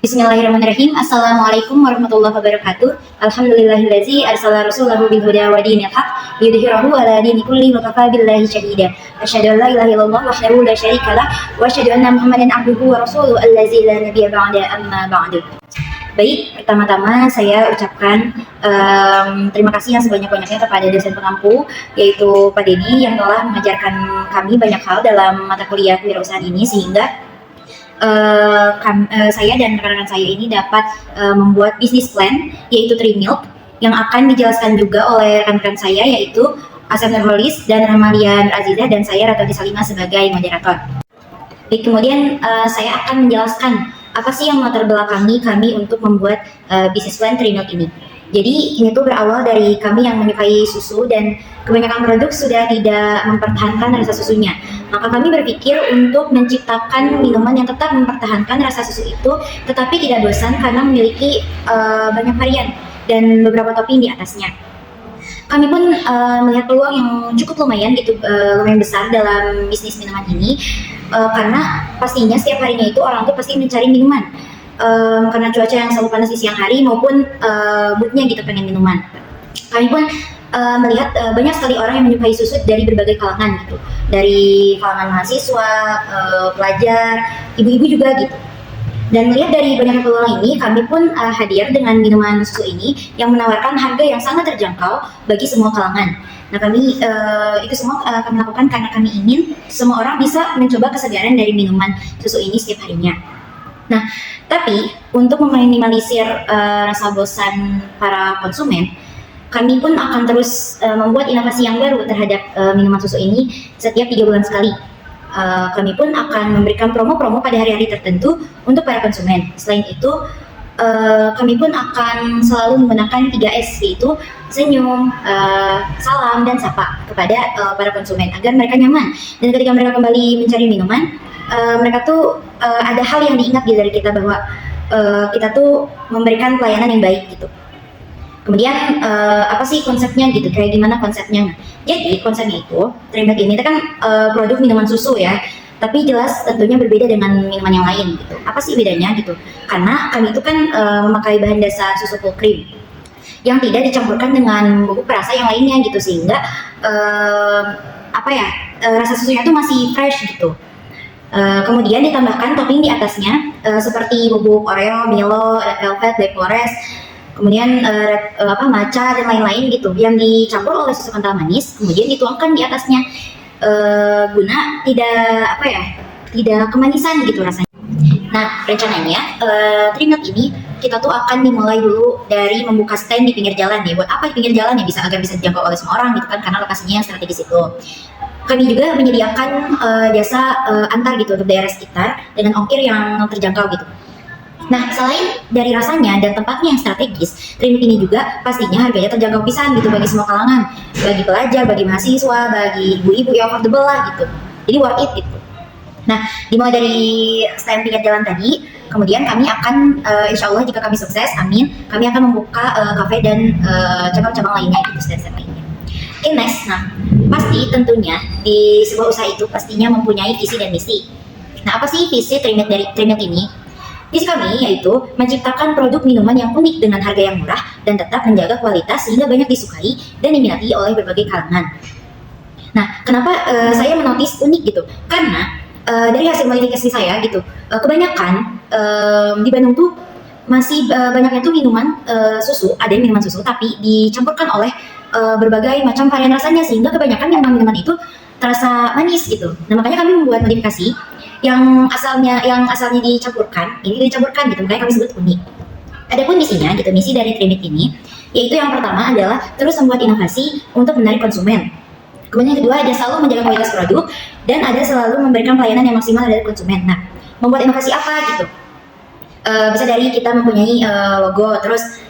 Bismillahirrahmanirrahim. Assalamualaikum warahmatullahi wabarakatuh. Alhamdulillahillazi arsala rasulahu bil huda wa dinil haq liyudhhirahu ala dini kulli wa kafa billahi syahida. Asyhadu an la ilaha illallah wahdahu la syarika lah wa asyhadu anna Muhammadan abduhu wa rasuluhu allazi la nabiyya ba'da amma ba'du. Baik, pertama-tama saya ucapkan terima kasih yang sebanyak-banyaknya kepada dosen pengampu, yaitu Pak Dedi, yang telah mengajarkan kami banyak hal dalam mata kuliah kewirausahaan ini, sehingga saya dan rekan-rekan saya ini dapat membuat bisnis plan, yaitu Trimilk, yang akan dijelaskan juga oleh rekan-rekan saya, yaitu Asep Nurholis dan Rahmalian Azizah, dan saya Ratati Salimah sebagai moderator. Baik, kemudian saya akan menjelaskan apa sih yang latar belakangi kami untuk membuat bisnis plan Trimilk ini. Jadi ini tuh berawal dari kami yang menyukai susu dan kebanyakan produk sudah tidak mempertahankan rasa susunya. Maka kami berpikir untuk menciptakan minuman yang tetap mempertahankan rasa susu itu, tetapi tidak bosan karena memiliki banyak varian dan beberapa topping di atasnya. Kami pun melihat peluang yang cukup lumayan gitu, lumayan besar dalam bisnis minuman ini, karena pastinya setiap harinya itu orang tuh pasti mencari minuman. Karena cuaca yang selalu panas di siang hari maupun moodnya gitu pengen minuman. Kami pun melihat banyak sekali orang yang menyukai susu dari berbagai kalangan gitu, dari kalangan mahasiswa, pelajar, ibu-ibu juga gitu. Dan melihat dari banyak peluang ini, kami pun hadir dengan minuman susu ini yang menawarkan harga yang sangat terjangkau bagi semua kalangan. Nah, kami itu semua kami lakukan karena kami ingin semua orang bisa mencoba kesegaran dari minuman susu ini setiap harinya. Nah, tapi untuk meminimalisir rasa bosan para konsumen, kami pun akan terus membuat inovasi yang baru terhadap minuman susu ini setiap 3 bulan sekali. Kami pun akan memberikan promo-promo pada hari-hari tertentu untuk para konsumen. Selain itu, kami pun akan selalu menggunakan 3S, yaitu senyum, salam, dan sapa kepada para konsumen agar mereka nyaman. Dan ketika mereka kembali mencari minuman, mereka tuh ada hal yang diingat gitu dari kita, bahwa kita tuh memberikan pelayanan yang baik gitu. Kemudian apa sih konsepnya gitu, kayak gimana konsepnya? Jadi konsepnya itu, Trimilk ini kan produk minuman susu ya, tapi jelas tentunya berbeda dengan minuman yang lain gitu. Apa sih bedanya gitu? Karena kami itu kan memakai bahan dasar susu full cream yang tidak dicampurkan dengan bubuk perasa yang lainnya gitu, sehingga rasa susunya tuh masih fresh gitu. Kemudian ditambahkan topping di atasnya seperti bubuk Oreo, Milo, Red Velvet, Black Forest, kemudian matcha dan lain-lain gitu, yang dicampur oleh susu kental manis, kemudian dituangkan di atasnya guna tidak kemanisan gitu rasanya. Nah, rencananya Trimilk ini kita tuh akan dimulai dulu dari membuka stand di pinggir jalan ya. Buat apa di pinggir jalan ya? Agar bisa dijangkau oleh semua orang gitu kan, karena lokasinya yang strategis itu. Kami juga menyediakan jasa antar gitu untuk daerah sekitar dengan ongkir yang terjangkau gitu. Nah, selain dari rasanya dan tempatnya yang strategis, Trimilk ini juga pastinya harganya terjangkau pisan gitu bagi semua kalangan, bagi pelajar, bagi mahasiswa, bagi ibu-ibu yang affordable lah gitu. Jadi worth it gitu. Nah, dimulai dari stand pinggir jalan tadi, kemudian kami akan insya Allah jika kami sukses, amin, kami akan membuka kafe dan cabang-cabang lainnya gitu, stand-stand lainnya. Okay, next. Nah, pasti tentunya di sebuah usaha itu pastinya mempunyai visi dan misi. Nah, apa sih visi Trimilk ini? Visi kami yaitu menciptakan produk minuman yang unik dengan harga yang murah dan tetap menjaga kualitas sehingga banyak disukai dan diminati oleh berbagai kalangan. Nah, kenapa saya menotis unik gitu? Karena dari hasil melidiki saya gitu, kebanyakan di Bandung tuh masih banyaknya tuh minuman susu, ada yang minuman susu tapi dicampurkan oleh berbagai macam varian rasanya, sehingga kebanyakan minuman itu terasa manis gitu. Nah, makanya kami membuat modifikasi yang asalnya dicampurkan gitu, makanya kami sebut unik. Adapun misinya gitu, misi dari Trimilk ini yaitu yang pertama adalah terus membuat inovasi untuk menarik konsumen. Kemudian yang kedua ada selalu menjaga kualitas produk, dan ada selalu memberikan pelayanan yang maksimal dari konsumen. Nah, membuat inovasi apa gitu? Bisa dari kita mempunyai logo, terus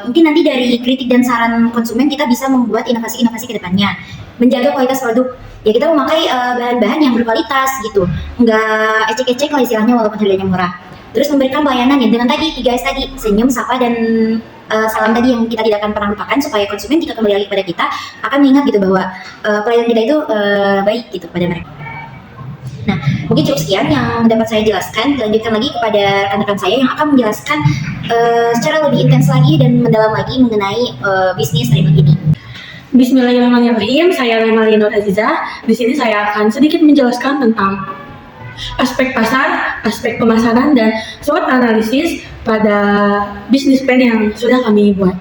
mungkin nanti dari kritik dan saran konsumen kita bisa membuat inovasi-inovasi ke depannya. Menjaga kualitas produk, ya kita memakai bahan-bahan yang berkualitas gitu, nggak ecek-ecek lah istilahnya walaupun harganya murah. Terus memberikan pelayanan yang dengan tadi 3S tadi, senyum, sapa, dan salam tadi yang kita tidak akan pernah lupakan, supaya konsumen jika kembali lagi pada kita akan mengingat gitu bahwa pelayanan kita itu baik gitu pada mereka. Nah, mungkin cukup sekian yang dapat saya jelaskan. Lanjutkan lagi kepada rekan-rekan saya yang akan menjelaskan secara lebih intens lagi dan mendalam lagi mengenai bisnis remote ini. Bismillahirrahmanirrahim, saya Remalina Nur Aziza. Di sini saya akan sedikit menjelaskan tentang aspek pasar, aspek pemasaran, dan SWOT analisis pada bisnis plan yang sudah kami buat.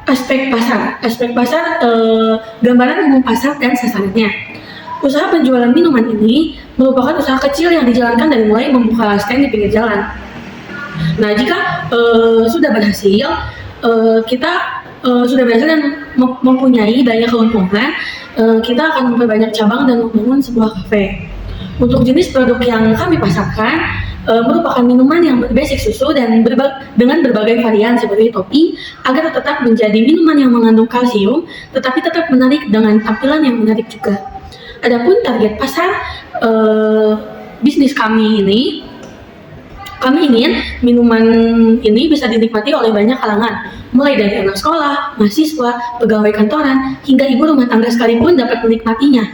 Aspek pasar, gambaran umum pasar dan sasarannya. Usaha penjualan minuman ini merupakan usaha kecil yang dijalankan dari mulai membuka stand di pinggir jalan. Nah, jika sudah berhasil, kita sudah berhasil dan mempunyai banyak keuntungan, kita akan memperbanyak cabang dan membangun sebuah kafe. Untuk jenis produk yang kami pasarkan merupakan minuman yang berbasic susu dan dengan berbagai varian seperti topping agar tetap menjadi minuman yang mengandung kalsium tetapi tetap menarik dengan tampilan yang menarik juga. Adapun target pasar bisnis kami ini, kami ingin minuman ini bisa dinikmati oleh banyak kalangan, mulai dari anak sekolah, mahasiswa, pegawai kantoran, hingga ibu rumah tangga sekalipun dapat menikmatinya.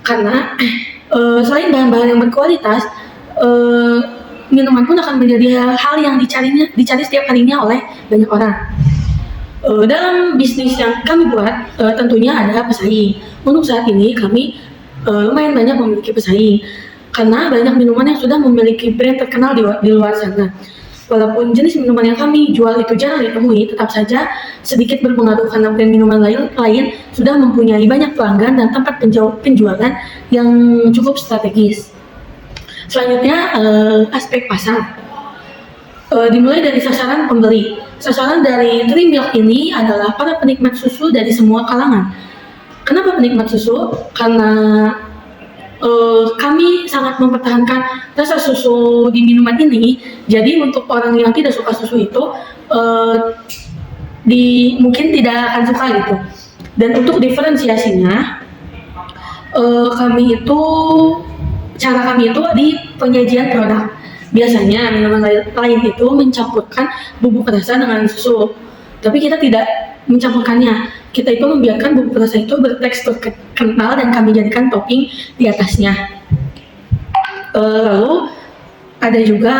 Karena selain bahan-bahan yang berkualitas, minuman pun akan menjadi hal yang dicari setiap harinya oleh banyak orang. Dalam bisnis yang kami buat, tentunya ada pesaing. Untuk saat ini kami lumayan banyak memiliki pesaing, karena banyak minuman yang sudah memiliki brand terkenal di luar sana. Walaupun jenis minuman yang kami jual itu jarang ditemui, tetap saja sedikit berpengaruh karena brand minuman lain sudah mempunyai banyak pelanggan dan tempat penjualan yang cukup strategis. Selanjutnya, aspek pasar. Dimulai dari sasaran pembeli. Sasaran dari Trim Milk ini adalah para penikmat susu dari semua kalangan. Kenapa penikmat susu? Karena kami sangat mempertahankan rasa susu di minuman ini. Jadi untuk orang yang tidak suka susu itu mungkin tidak akan suka gitu. Dan untuk diferensiasinya, cara kami itu di penyajian produk. Biasanya minuman lain itu mencampurkan bubuk rasa dengan susu, tapi kita tidak mencampurkannya. Kita itu membiarkan bubuk rasa itu bertekstur kental dan kami jadikan topping di atasnya. Lalu ada juga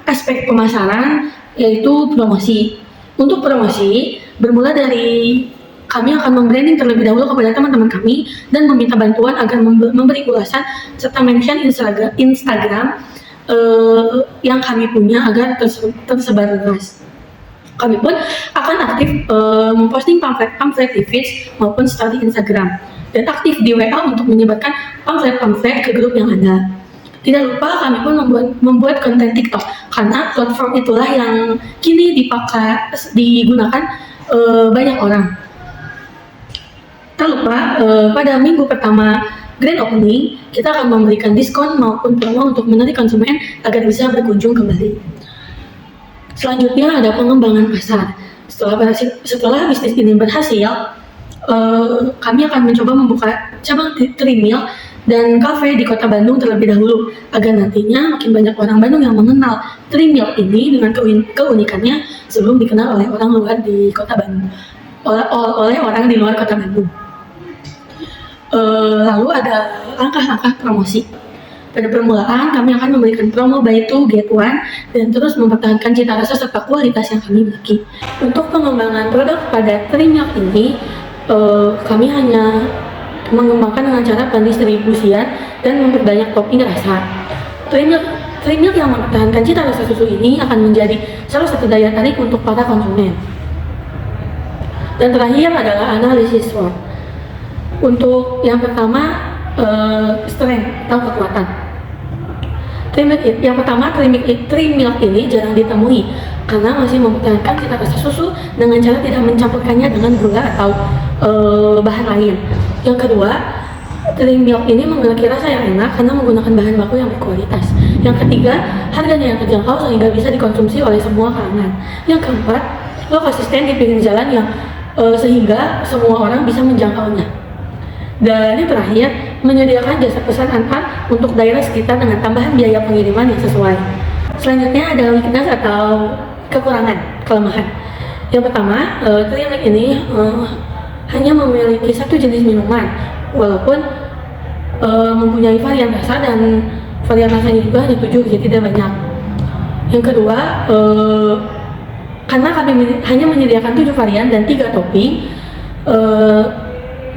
aspek pemasaran, yaitu promosi. Untuk promosi, bermula dari kami akan membranding terlebih dahulu kepada teman-teman kami dan meminta bantuan agar memberi ulasan serta mention Instagram yang kami punya agar tersebar luas. Kami pun akan aktif memposting pamflet di feeds maupun story Instagram, dan aktif di WA untuk menyebarkan pamflet ke grup yang ada. Tidak lupa kami pun membuat konten TikTok, karena platform itulah yang kini digunakan banyak orang. Tak lupa pada minggu pertama grand opening, kita akan memberikan diskon maupun promo untuk menarik konsumen agar bisa berkunjung kembali. Selanjutnya ada pengembangan pasar. Setelah bisnis ini berhasil, kami akan mencoba membuka cabang Trim Milk dan kafe di kota Bandung terlebih dahulu, agar nantinya makin banyak orang Bandung yang mengenal Trim Milk ini dengan keunikannya sebelum dikenal oleh orang luar di kota Bandung, oleh orang di luar kota Bandung. Lalu ada langkah-langkah promosi. Pada permulaan, kami akan memberikan promo buy 2 get 1 dan terus mempertahankan cita rasa serta kualitas yang kami miliki. Untuk pengembangan produk pada Trim Milk ini, kami hanya mengembangkan dengan cara pendistribusian dan memperbanyak topping rasa. Trim Milk yang mempertahankan cita rasa susu ini akan menjadi salah satu daya tarik untuk para konsumen. Dan terakhir adalah analisis SWOT. Untuk yang pertama, strength atau kekuatan. Yang pertama, Trim Milk ini jarang ditemui karena masih mempertahankan cita rasa susu dengan cara tidak mencampurkannya dengan gula atau bahan lain. Yang kedua, Trim Milk ini memiliki rasa yang enak karena menggunakan bahan baku yang berkualitas. Yang ketiga, harganya yang terjangkau sehingga bisa dikonsumsi oleh semua kalangan. Yang keempat, lokasi stand di pinggir jalan yang sehingga semua orang bisa menjangkaunya. Dan yang terakhir, menyediakan jasa pesan antar untuk daerah sekitar dengan tambahan biaya pengiriman yang sesuai. Selanjutnya ada weakness atau kelemahan. Yang pertama, Trim Milk ini hanya memiliki satu jenis minuman, walaupun mempunyai varian rasa dan varian rasanya juga hanya 7, jadi tidak banyak. Yang kedua, karena kami hanya menyediakan 7 varian dan 3 topping,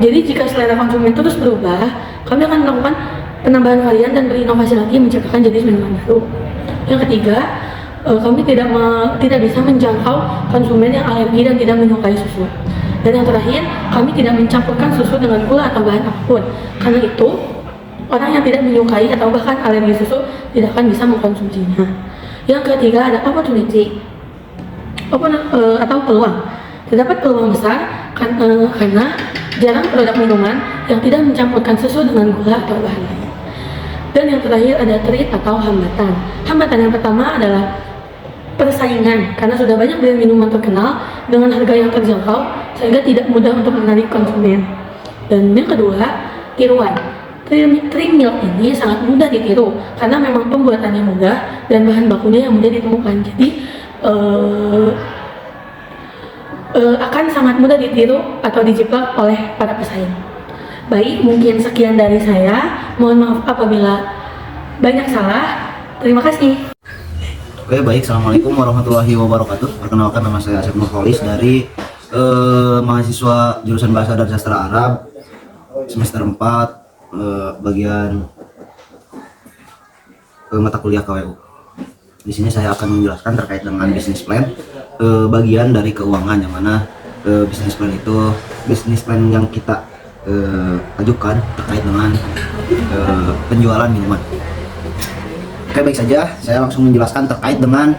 jadi jika selera konsumen terus berubah, kami akan melakukan penambahan varian dan berinovasi lagi menciptakan jenis minuman baru. Yang ketiga, kami tidak bisa menjangkau konsumen yang alergi dan tidak menyukai susu. Dan yang terakhir, kami tidak mencampurkan susu dengan gula atau bahan apapun. Karena itu, orang yang tidak menyukai atau bahkan alergi susu tidak akan bisa mengkonsumsinya. Yang ketiga ada opportunity atau peluang. Terdapat peluang besar karena jarang produk minuman yang tidak mencampurkan susu dengan gula atau bahan lain. Dan yang terakhir ada threat atau hambatan. Hambatan yang pertama adalah persaingan, karena sudah banyak brand minuman terkenal dengan harga yang terjangkau sehingga tidak mudah untuk menarik konsumen. Dan yang kedua, tiruan. Trim milk ini sangat mudah ditiru karena memang pembuatannya mudah dan bahan bakunya yang mudah ditemukan. Jadi akan sangat mudah ditiru atau dijiplak oleh para pesaing. Baik, mungkin sekian dari saya. Mohon maaf apabila banyak salah. Terima kasih. Oke, baik. Assalamualaikum warahmatullahi wabarakatuh. Perkenalkan, nama saya Asep Nurholis dari mahasiswa jurusan Bahasa dan Sastra Arab semester 4, bagian mata kuliah KWU. Di sini saya akan menjelaskan terkait dengan bisnis plan, bagian dari keuangan, yang mana bisnis plan itu bisnis plan yang kita ajukan terkait dengan penjualan minuman. Oke, baik saja, saya langsung menjelaskan terkait dengan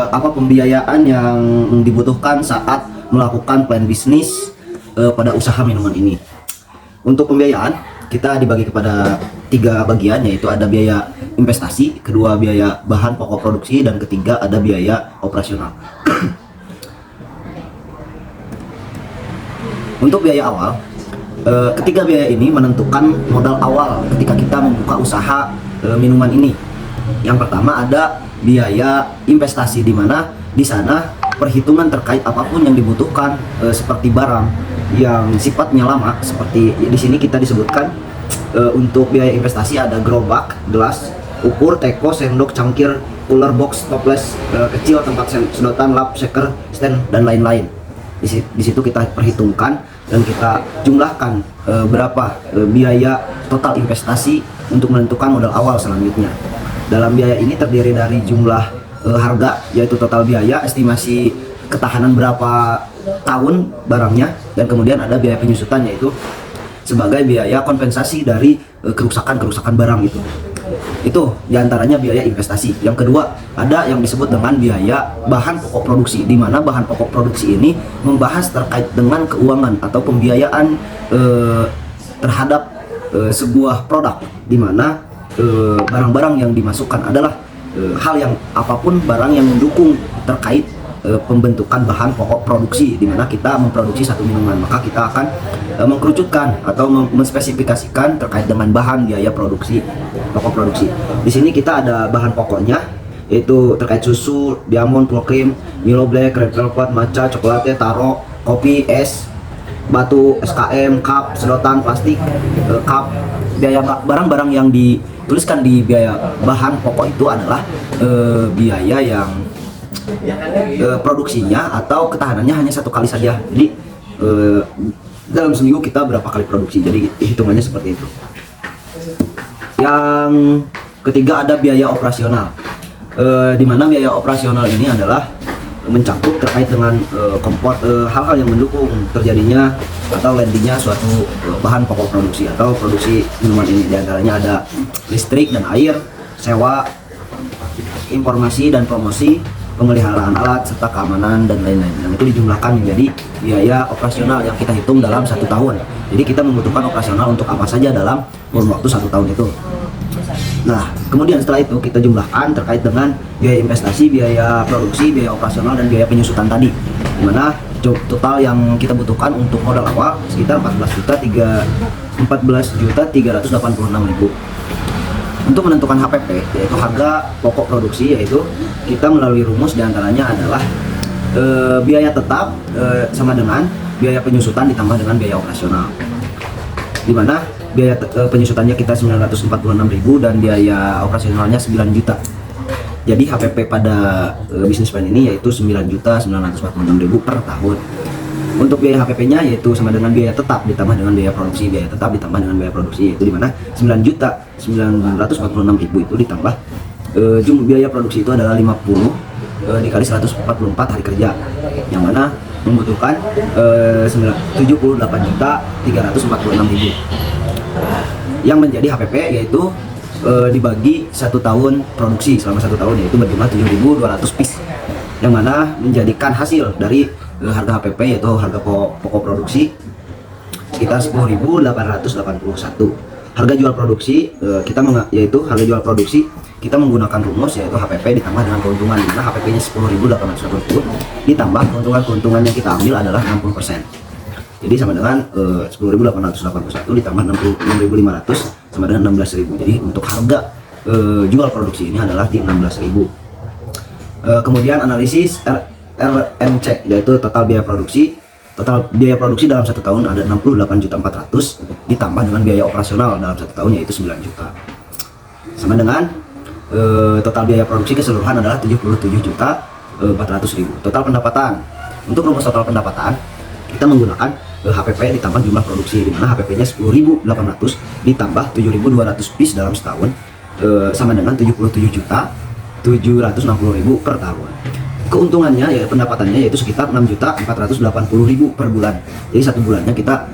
apa pembiayaan yang dibutuhkan saat melakukan plan bisnis pada usaha minuman ini. Untuk pembiayaan kita dibagi kepada 3 bagian, yaitu ada biaya investasi, kedua biaya bahan pokok produksi, dan ketiga ada biaya operasional. Untuk biaya awal, ketiga biaya ini menentukan modal awal ketika kita membuka usaha minuman ini. Yang pertama ada biaya investasi, di mana di sana perhitungan terkait apapun yang dibutuhkan seperti barang yang sifatnya lama, seperti di sini kita disebutkan untuk biaya investasi ada gerobak, gelas, ukur, teko, sendok, cangkir, cooler box, toples kecil, tempat sedotan, lap, shaker, stand, dan lain-lain. Di situ kita perhitungkan dan kita jumlahkan berapa biaya total investasi untuk menentukan modal awal selanjutnya. Dalam biaya ini terdiri dari jumlah harga, yaitu total biaya, estimasi ketahanan berapa tahun barangnya, dan kemudian ada biaya penyusutan, yaitu sebagai biaya kompensasi dari kerusakan barang itu. Itu diantaranya biaya investasi. Yang kedua ada yang disebut dengan biaya bahan pokok produksi, di mana bahan pokok produksi ini membahas terkait dengan keuangan atau pembiayaan terhadap sebuah produk, di mana barang-barang yang dimasukkan adalah hal yang apapun barang yang mendukung terkait pembentukan bahan pokok produksi, di mana kita memproduksi satu minuman, maka kita akan mengkerucutkan atau menspesifikasikan terkait dengan bahan biaya produksi, pokok produksi. Di sini kita ada bahan pokoknya, yaitu terkait susu, diamond, full cream, Milo Black, red velvet, matcha, coklat, taro, kopi, es, batu, SKM, cup, sedotan, plastik, cup. Biaya barang-barang yang dituliskan di biaya bahan pokok itu adalah biaya yang produksinya atau ketahanannya hanya 1 kali saja. Jadi dalam seminggu kita berapa kali produksi, jadi hitungannya seperti itu. Yang ketiga ada biaya operasional, di mana biaya operasional ini adalah mencakup terkait dengan hal-hal yang mendukung terjadinya atau landingnya suatu bahan pokok produksi atau produksi minuman ini. Di antaranya ada listrik dan air, sewa, informasi dan promosi, pemeliharaan alat, serta keamanan dan lain-lain. Dan itu dijumlahkan menjadi biaya operasional yang kita hitung dalam 1 tahun. Jadi kita membutuhkan operasional untuk apa saja dalam kurun waktu 1 tahun itu. Nah, kemudian setelah itu kita jumlahkan terkait dengan biaya investasi, biaya produksi, biaya operasional, dan biaya penyusutan tadi. Dimana total yang kita butuhkan untuk modal awal sekitar 14.386.000. Untuk menentukan HPP, yaitu harga pokok produksi, yaitu kita melalui rumus diantaranya adalah biaya tetap sama dengan biaya penyusutan ditambah dengan biaya operasional. Dimana biaya penyusutannya kita 946.000 dan biaya operasionalnya 9 juta. Jadi HPP pada bisnis plan ini yaitu 9.946.000 per tahun. Untuk biaya HPP-nya yaitu sama dengan biaya tetap ditambah dengan biaya produksi, biaya tetap ditambah dengan biaya produksi, yaitu dimana 9.946.000 itu ditambah jumlah biaya produksi itu adalah 50 dikali 144 hari kerja, yang mana membutuhkan 78.346.000 yang menjadi HPP, yaitu dibagi 1 tahun produksi selama 1 tahun, yaitu berjumlah 7.200 piece, yang mana menjadikan hasil dari harga HPP yaitu harga pokok produksi sekitar 10.881. Harga jual produksi yaitu harga jual produksi kita menggunakan rumus yaitu HPP ditambah dengan keuntungan, dimana HPP-nya 10.880 ditambah keuntungan yang kita ambil adalah 60%. Jadi sama dengan 10.881 ditambah 6.500 sama dengan 16.000. Jadi untuk harga jual produksi ini adalah di 16.000. Kemudian analisis RMC yaitu total biaya produksi. Total biaya produksi dalam 1 tahun ada 68.400.000 ditambah dengan biaya operasional dalam 1 tahun yaitu 9 juta. Sama dengan total biaya produksi keseluruhan adalah 77.400.000. Total pendapatan. Untuk rumus total pendapatan kita menggunakan HPP ditambah jumlah produksi, di mana HPP-nya 10.800 ditambah 7.200 piece dalam setahun sama dengan 77.760.000 per tahun. Keuntungannya ya pendapatannya yaitu sekitar 6.480.000 per bulan. Jadi 1 bulannya kita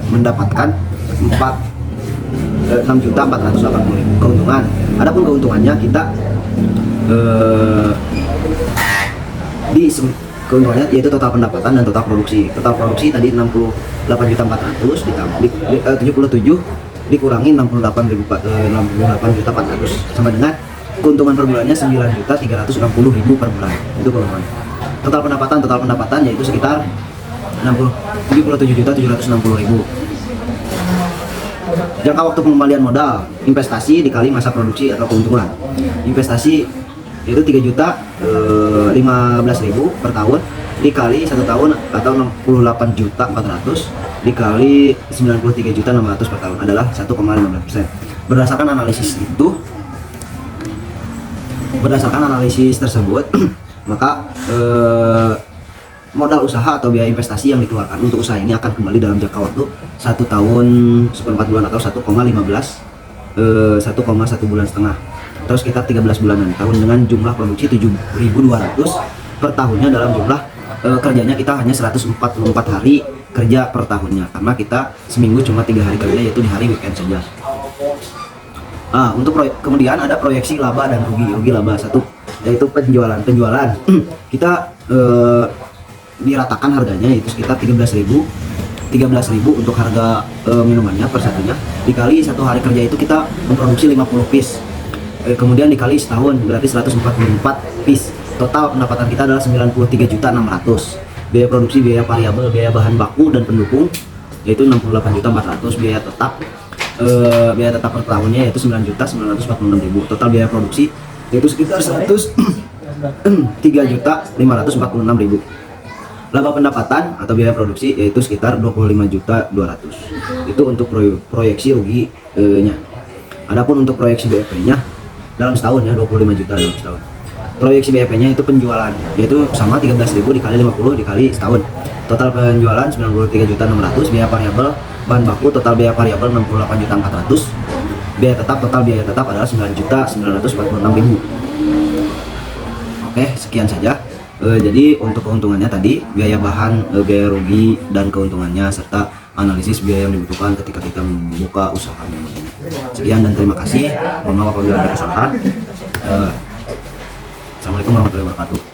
mendapatkan 6.480.000 keuntungan. Adapun keuntungannya kita keuntungannya yaitu total pendapatan dan total produksi. Total produksi tadi 68.400 ditambah 77 dikurangi 68.400 sama dengan keuntungan per bulannya 9.360.000 per bulan. Itu keuntungan. Total pendapatan yaitu sekitar 77.760.000. Jangka waktu pengembalian modal investasi dikali masa produksi atau keuntungan. Investasi itu 3.015.000 per tahun dikali 1 tahun atau 68.400 dikali 93.600 per tahun adalah 1,15%. Berdasarkan analisis tersebut maka modal usaha atau biaya investasi yang dikeluarkan untuk usaha ini akan kembali dalam jangka waktu 1 tahun 1/4 bulan atau 1,1 bulan setengah. Terus sekitar 13 bulanan tahun dengan jumlah produksi 7.200 per tahunnya. Dalam jumlah kerjanya kita hanya 144 hari kerja per tahunnya, karena kita seminggu cuma 3 hari kerja yaitu di hari weekend saja. Untuk kemudian ada proyeksi laba dan rugi laba. 1 yaitu penjualan kita diratakan harganya yaitu sekitar 13.000 untuk harga minumannya per satunya, dikali 1 hari kerja itu kita memproduksi 50 piece, kemudian dikali setahun berarti 144 piece. Total pendapatan kita adalah 93.600.000. Biaya produksi, biaya variabel, biaya bahan baku dan pendukung yaitu 68.400.000. Biaya tetap per tahunnya yaitu 9.946.000. Total biaya produksi yaitu sekitar 103.546.000. Laba pendapatan atau biaya produksi yaitu sekitar 25.200.000. Itu untuk proyeksi rugi-nya. Adapun untuk proyeksi BEP-nya dalam setahun ya 25 juta dalam setahun. Proyeksi BEP-nya itu penjualan yaitu sama 13.000 dikali 50 dikali setahun. Total penjualan 93.600.000. Biaya variabel bahan baku, total biaya variabel 68.400.000. Total biaya tetap adalah 9.946.000. Oke, sekian saja. Jadi untuk keuntungannya tadi biaya bahan, biaya rugi dan keuntungannya serta analisis biaya yang dibutuhkan ketika kita membuka usaha. Sekian dan terima kasih. Mohon maaf apabila ada kesalahan. Assalamualaikum warahmatullahi wabarakatuh.